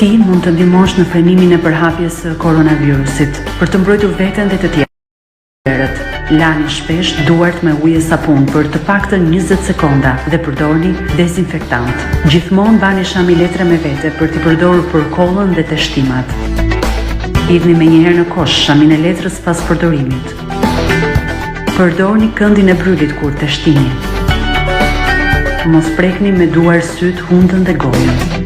Ti mund të ndihmosh në frenimin e përhapjes së koronavirusit. Për të mbrojtur veten dhe të tjerët, lani shpesh duart me ujë e sapun për të paktën 20 sekonda dhe përdorni dezinfektant. Gjithmonë bani shami letre me vete për t'i përdorur për kollën dhe teshtimat. Hidhni menjëherë në kosh shamin e letrës pas përdorimit. Përdorni këndin e brylit kur teshtini. Mos prekni me duar syt, hundën dhe gojën.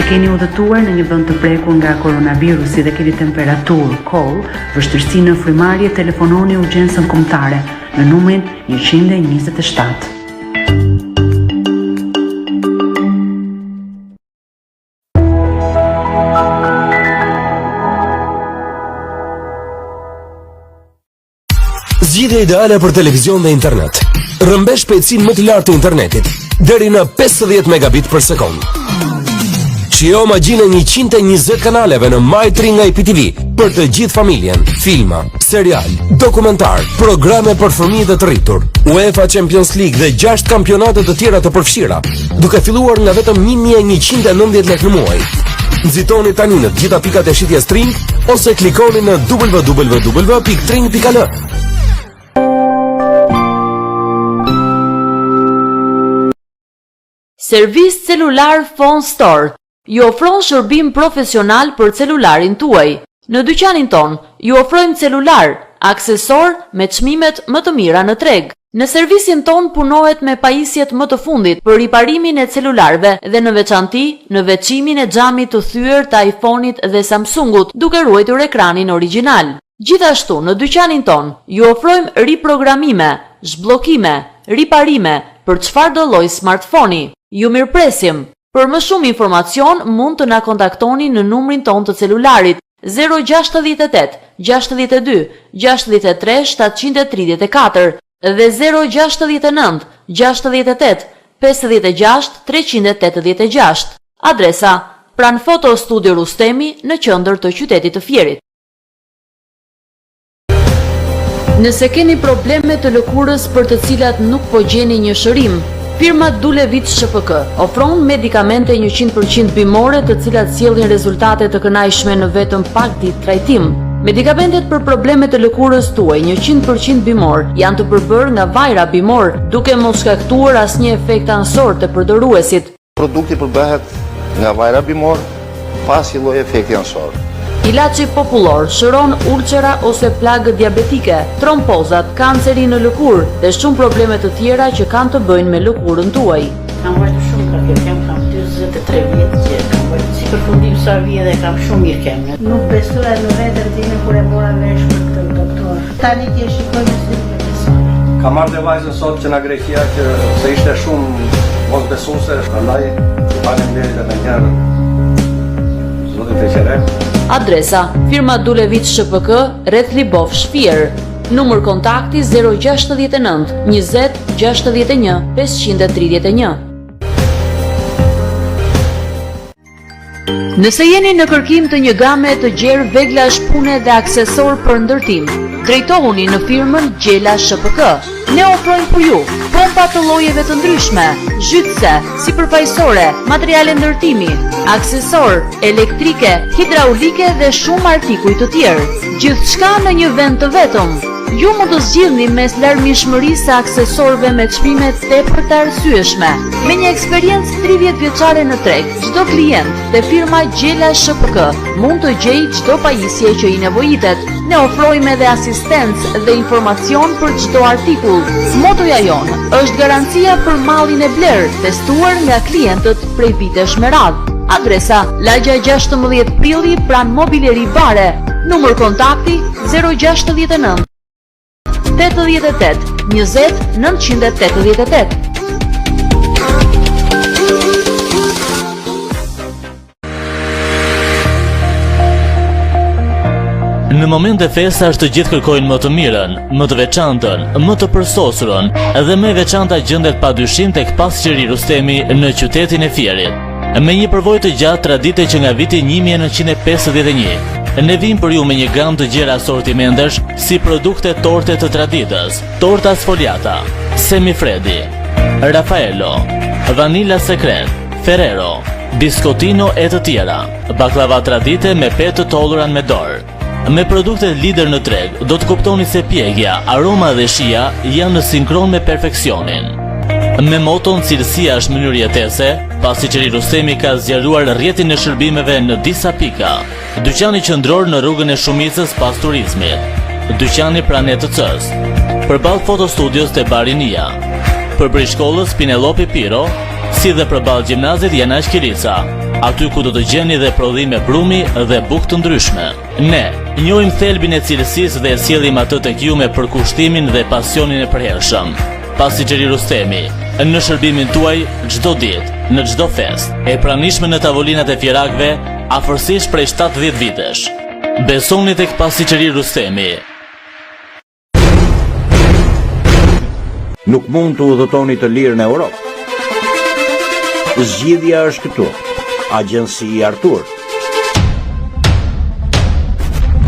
Nëse keni udhëtuar në një vend të prekur nga koronavirusi dhe keni temperaturë, koll, vështirësi në frymarrje, telefononi urgjencën kombëtare në numrin 127. Zgjidhja ideale për televizion dhe internet. Rrëmbesh shpejtësinë më të lartë të internetit, deri në 50 megabit për sekond. Shijo magjinë e 120 kanaleve në My3 nga IPTV për të gjithë familjen, filma, serial, dokumentar, programe për fëmijë dhe të rritur, UEFA Champions League dhe 6 kampionate të tjera të përfshira, duke filluar nga vetëm 1190 lekë në muaj. Nxitoni tani në të gjitha pikat e shitjes Tring ose klikoni në www.tring.al. Servis celular Phone Store ju ofron shërbim profesional për celularin tuaj. Në dyqanin ton ju ofrojmë celular, aksesor me çmimet më të mira në treg. Në servisin ton punohet me pajisjet më të fundit për riparimin e celularëve dhe në veçanti në veçimin e xhamit të thyer të iPhone-it dhe Samsungut, duke ruajtur ekranin origjinal. Gjithashtu në dyqanin ton ju ofrojmë riprogramime, zhbllokime, riparime për çfarëdo lloj smartphone-i. Ju mirëpresim. Për më shumë informacion mund të na kontaktoni në numrin ton të celularit 068 62 63 734 dhe 069 68 56 386. Adresa: pranë Foto Studio Rustemi në qendër të qytetit të Fierit. Nëse keni probleme të lëkurës për të cilat nuk po gjeni një shërim, firma Dulevit SHPK ofron medikamente 100% bimore të cilat sjellin rezultate të kënaqshme në vetëm pak ditë trajtim. Medikamentet për problemet të lëkurës tuaj 100% bimor janë të përbërë nga vajra bimor, duke mos shkaktuar asnjë efekt ansor të përdoruesit. Produkti përbëhet nga vajra bimor pa asnjë lloj efekti ansor. Ilaçi popullor shëron ulcera ose plagët diabetike, trompozat, kanceri në lëkurë dhe shumë probleme të tjera që kanë të bëjnë me lëkurën tuaj. Kam vajtë shumë ka kjo, kam 23 vjetë që kam vajtë si përfundim sa vje dhe kam shumë mirë kemë. Nuk besoja në vetën time kur e mora vesh për këtë doktor. Tani që e shikoj me sy të besoni. Kam marrë dhe vajzën sot që nga Greqia që se ishte shumë mos besuese, prandaj faleminderit edhe një herë. Zotit të qere. Adresa: firma Dulevit SHPK, rreth Libov Shfier. Numër kontakti 069 20 61 531. Nëse jeni në kërkim të një game të gjerë veglash pune dhe aksesor për ndërtim, drejtohuni në firmën Gjela SHPK. Ne ofrojmë për ju pompa të llojeve të ndryshme, zhytëse, sipërfaqësore, materiale ndërtimi, aksesor, elektrike, hidraulike dhe shumë artikuj të tjerë. Gjithçka në një vend të vetëm. Ju mund të zgjidhni mes larmishmërisë së aksesorëve me çmime tepër të arsyeshme. Me një eksperiencë 30 vjeçare në treg, çdo klient te firma Gjela SHPK mund të gjejë çdo pajisje që i nevojitet. Ne ofrojmë edhe asistencë dhe informacion për çdo artikull. Motoja jonë është garancia për mallin e bler, testuar nga klientët prej vitesh me radhë. Adresa: Lagja 16 Prilli pranë Mobileri Bare. Numër kontakti 069 88 20 988. Në momente festash të gjithë kërkojnë më të mirën, më të veçantën, më të përsosurën, dhe më e veçanta gjendet padyshim tek pasqëri Rustemi në qytetin e Fierit. Me një përvojë të gjatë tradite që nga viti 1951. Ne vim për ju me një gamë të gjera asortimentesh si produkte torte të traditës, torta sfoliata, semifredi, Raffaello, Vanilla Secret, Ferrero, biskotino e të tjera, baklava tradite me petë të tollura me dorë. Me produktet lider në treg, do të kuptoni se pjegja, aroma dhe shija janë në sinkron me perfeksionin. Me moton cilësia është mënyrë jetese, Pasticeri Rustemi ka zgjeruar rrjetin e shërbimeve në disa pika. Dyqani qendror në rrugën e Shumicës pas turizmit. Dyqani pranë ETC-s. Përballë fotostudios te Barinia. Përballë shkollës Pinelopi Piro, si dhe përballë gjimnazit Janash Kirica, aty ku do të gjeni dhe prodhime brumi dhe bukë të ndryshme. Ne njohim thelbin e cilësisë dhe sjellim atë tek ju me përkushtimin dhe pasionin e përhershëm. Pasticeri Rustemi, në shërbimin tuaj çdo ditë, në çdo fest, e pranishme në tavolinat e fjerakëve afërsisht prej 70 vitesh. Besoni tek Pasticeri Rustemi. Nuk mund të udhëtoni të lirë në Europë. Zgjidhja është këtu. Agjenci Artur.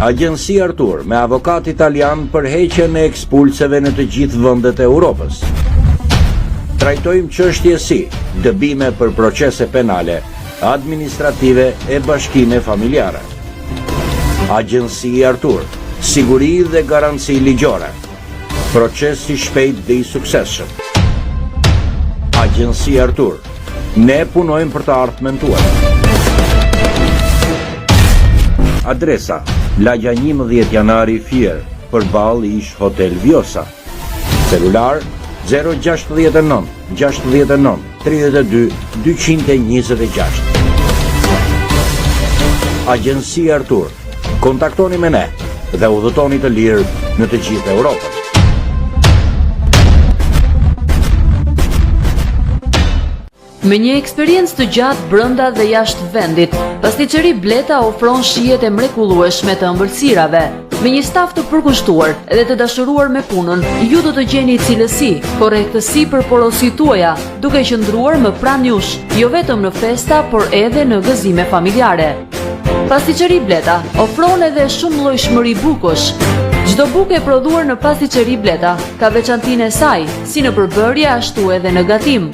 Agjenci Artur me avokat italian për heqjen e ekspulseve në të gjithë vendet e Europës. Trajtojmë çështje si dëbime për procese penale, administrative e bashkime familjare. Agjenci Artur, siguri dhe garanci ligjore. Proces i shpejt dhe i suksesshëm. Agjenci Artur. Ne punojmë për të ardhmen tuaj. Adresa: Lagja 11 Janari Fier, përballë ish Hotel Vjosa. Celular 069 69 32 226. Agjenci Artur. Kontaktoni me ne dhe udhëtoni të lirë në të gjithë Europën. Me një eksperiencë të gjatë brenda dhe jashtë vendit, Pasticeri Bleta ofron shijet e mrekullueshme të ëmbëlsirave. Me një staf të përkushtuar dhe të dashuruar me punën, ju do të gjeni cilësi, korrektësi për porosit tuaja, duke qëndruar më pranë jush, jo vetëm në festa, por edhe në gëzime familjare. Pasticeri Bleta ofron edhe shumë llojshmëri bukush. Çdo bukë e prodhuar në Pasticeri Bleta ka veçantinë e saj, si në përbërje ashtu edhe në gatim.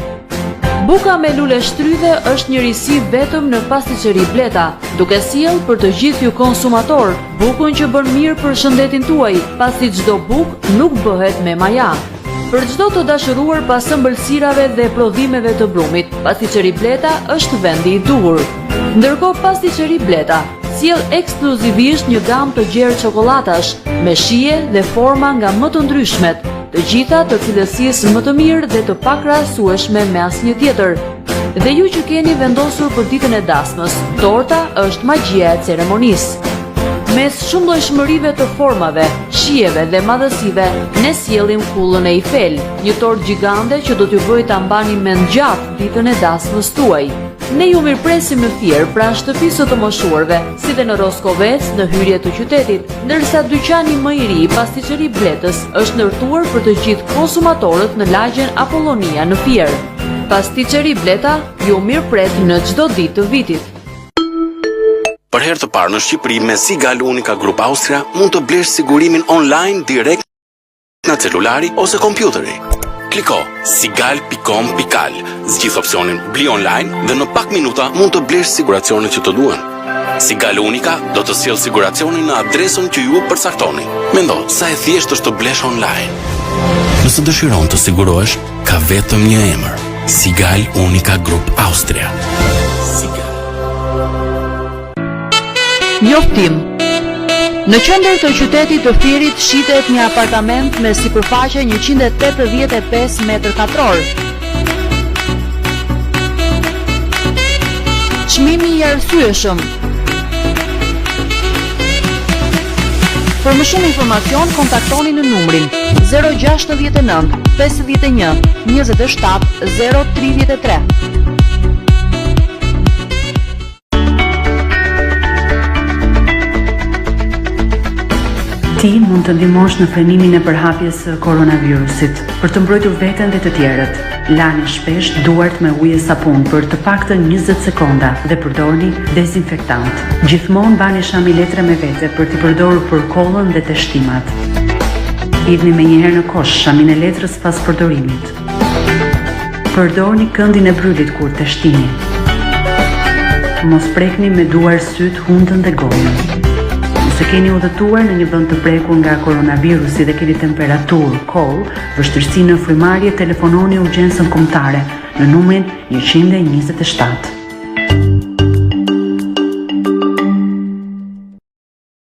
Buka me lule shtrydhe është një risi vetëm në Pasticeri Bleta, duke sjell për të gjithë ju konsumator bukën që bën mirë për shëndetin tuaj, pasi çdo bukë nuk bëhet me maja. Për çdo të dashuruar pas ëmbëlsirave dhe prodhimeve të brumit, Pasticeri Bleta është vendi i duhur. Ndërkohë Pasticeri Bleta sjell ekskluzivisht një gamë të gjerë çokoladash me shije dhe forma nga më të ndryshmet, të gjitha të cilësisë më të mirë dhe të pakrahasueshme me asnjë tjetër. Dhe ju që keni vendosur për ditën e dasmës, torta është magjia e ceremonisë. Mes shumë llojshmërive të formave, shijeve dhe madhësive, ne sjellim kullën e Eiffel, një tortë gjigande që do t'ju bëjë ta mbani mend gjatë ditën e dasmës tuaj. Ne ju mirpresim në Fier, pranë shtëpisë të moshuarve, si dhe në Roskovec, në hyrje të qytetit, ndërsa dyqani më i ri i Pasticeri Bletës është ndërtuar për të gjithë konsumatorët në lagjen Apollonia në Fier. Pasticeri Bleta ju mirpret në çdo ditë të vitit. Për herë të parë në Shqipëri me Sigal Unica Group Austria mund të blesh sigurimin online direkt në celulari ose kompjuteri. Kliko sigal.com.al, zgjidh opsionin bli online dhe në pak minuta mund të blesh siguracionet që të duan. Sigal Unica do të sjellë siguracionin në adresën që ju përcaktoni. Mendo sa e thjeshtë është të blesh online. Nëse dëshiron të sigurohesh, ka vetëm një emër: Sigal Unica Group Austria. Njoftim. Në qendër të qytetit të Fierit shitet një apartament me sipërfaqe 185 m2. Çmimi i arsyeshëm. Për më shumë informacion, kontaktoni në numrin 069 51 27 033. Ti mund të ndihmosh në frenimin e përhapjes së koronavirusit. Për të mbrojtur veten dhe të tjerët, lani shpesh duart me ujë e sapun për të paktën 20 sekonda dhe përdorni dezinfektant. Gjithmonë bani shami letre me vete për t'i përdorur për kollën dhe teshtimat. Hidhni menjëherë në kosh shamin e letrës pas përdorimit. Përdorni këndin e brylit kur teshtini. mos prekni me duar syt, hundën dhe gojën. Nëse keni udhëtuar në një vend të prekur nga koronavirusi dhe keni temperaturë, koll, vështirësi në frymarrje, telefononi urgjencën kombëtare në numrin 127.